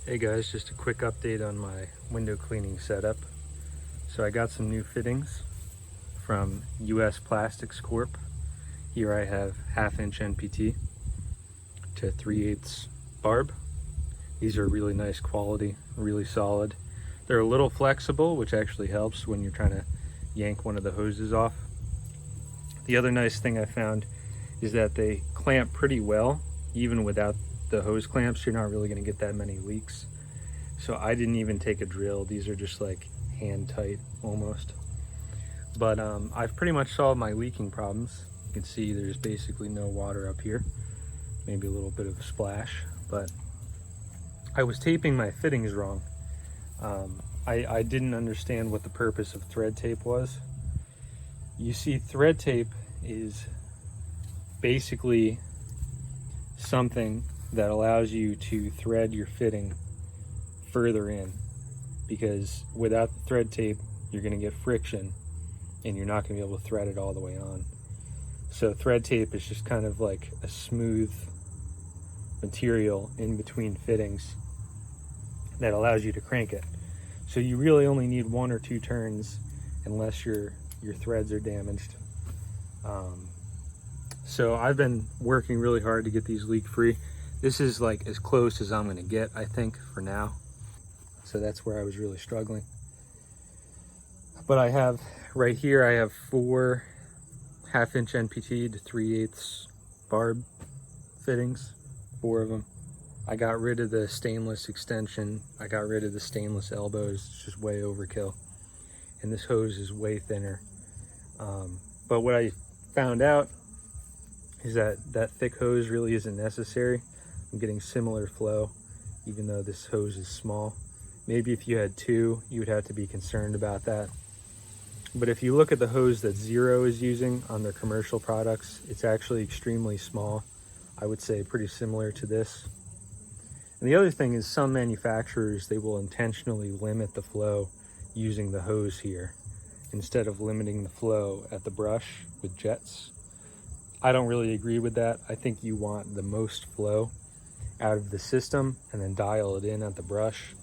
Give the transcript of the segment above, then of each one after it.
Hey guys, just a quick update on my window cleaning setup. So I got some new fittings from US Plastics Corp. Here I have 1/2 inch NPT to 3/8 barb. These are really nice quality, really solid. They're a little flexible, which actually helps when you're trying to yank one of the hoses off. The other nice thing I found is that they clamp pretty well. Even without the hose clamps, you're not really going to get that many leaks. So I didn't even take a drill. These are just like hand tight almost. But I've pretty much solved my leaking problems. You can see there's basically no water up here. Maybe a little bit of a splash, but I was taping my fittings wrong. I didn't understand what the purpose of thread tape was. You see, thread tape is basically something that allows you to thread your fitting further in, because without the thread tape you're going to get friction and you're not going to be able to thread it all the way on. So thread tape is just kind of like a smooth material in between fittings that allows you to crank it. So you really only need 1 or 2 turns unless your threads are damaged. So I've been working really hard to get these leak free. This is like as close as I'm going to get, I think, for now. So that's where I was really struggling. But I have right here, I have 4 1/2 inch NPT to 3/8 barb fittings, 4 of them. I got rid of the stainless extension. I got rid of the stainless elbows. It's just way overkill. And this hose is way thinner. But what I found out is that that thick hose really isn't necessary. I'm getting similar flow, even though this hose is small. Maybe if you had 2, you would have to be concerned about that. But if you look at the hose that Zero is using on their commercial products, it's actually extremely small. I would say pretty similar to this. And the other thing is, some manufacturers, they will intentionally limit the flow using the hose here instead of limiting the flow at the brush with jets. I don't really agree with that. I think you want the most flow out of the system and then dial it in at the brush.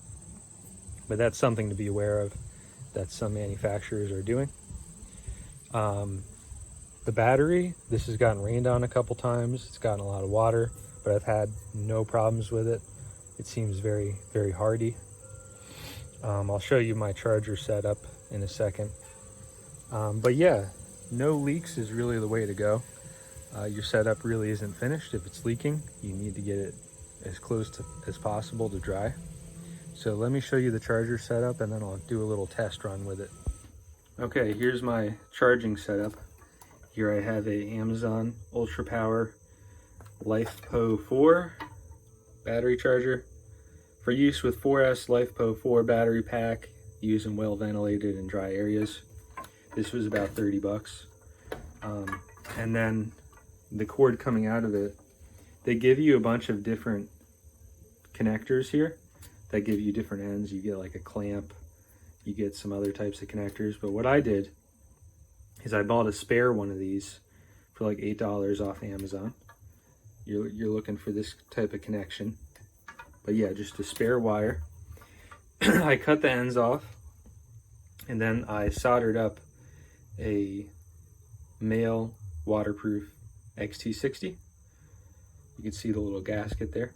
But that's something to be aware of that some manufacturers are doing. The battery, this has gotten rained on a couple times. It's gotten a lot of water, but I've had no problems with it. It seems very, very hardy. I'll show you my charger setup in a second. But yeah, no leaks is really the way to go. Your setup really isn't finished. If it's leaking, you need to get it as close to as possible to dry. So let me show you the charger setup and then I'll do a little test run with it. Okay, here's my charging setup. Here I have a Amazon Ultra Power LifePo 4 battery charger for use with 4S LifePo 4 battery pack, used in well ventilated and dry areas. This was about 30 bucks. And then the cord coming out of it, they give you a bunch of different connectors here that give you different ends. You get like a clamp, you get some other types of connectors. But what I did is I bought a spare one of these for like $8 off Amazon. You're looking for this type of connection. But yeah, just a spare wire. I cut the ends off and then I soldered up a male waterproof XT60. You can see the little gasket there.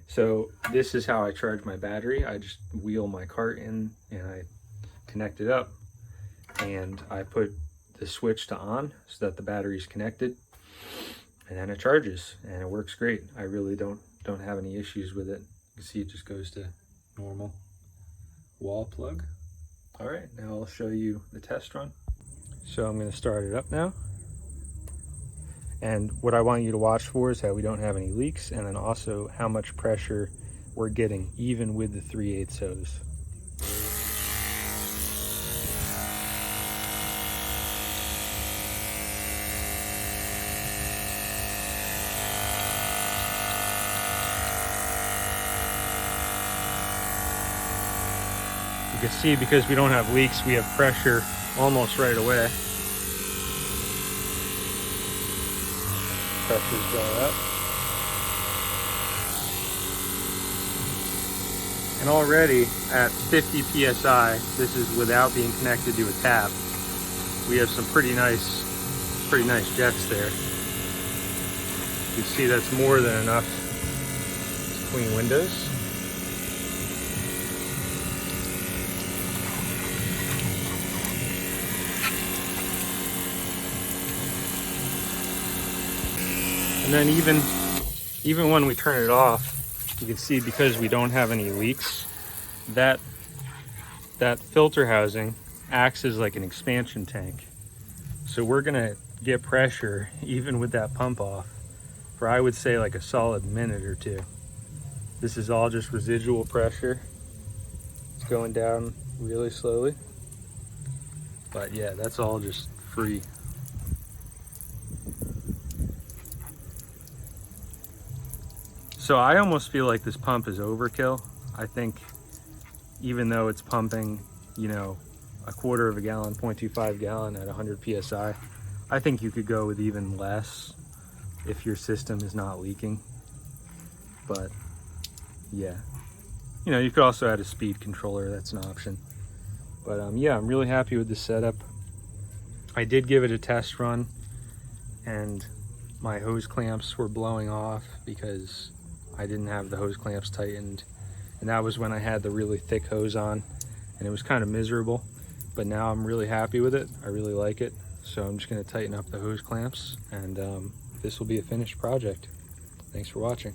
So this is how I charge my battery. I just wheel my cart in and I connect it up and I put the switch to on so that the battery's connected, and then it charges and it works great. I really don't have any issues with it. You can see it just goes to normal wall plug. All right, now I'll show you the test run. So I'm going to start it up now. And what I want you to watch for is how we don't have any leaks, and then also how much pressure we're getting even with the 3/8 hose. You can see, because we don't have leaks, we have pressure almost right away. Pressure's going up. And already at 50 psi, this is without being connected to a tap, we have some pretty nice jets there. You see that's more than enough to clean windows. And then even when we turn it off, you can see because we don't have any leaks, that filter housing acts as like an expansion tank. So we're gonna get pressure even with that pump off for, I would say, like a solid minute or two. This is all just residual pressure. It's going down really slowly. But yeah, that's all just free. So I almost feel like this pump is overkill. I think even though it's pumping, you know, a quarter of a gallon, 0.25 gallon at 100 psi, I think you could go with even less if your system is not leaking. But yeah, you know, you could also add a speed controller, that's an option. But yeah, I'm really happy with this setup. I did give it a test run and my hose clamps were blowing off because I didn't have the hose clamps tightened, and that was when I had the really thick hose on, and it was kind of miserable. But now I'm really happy with it. I really like it. So I'm just going to tighten up the hose clamps, and this will be a finished project. Thanks for watching.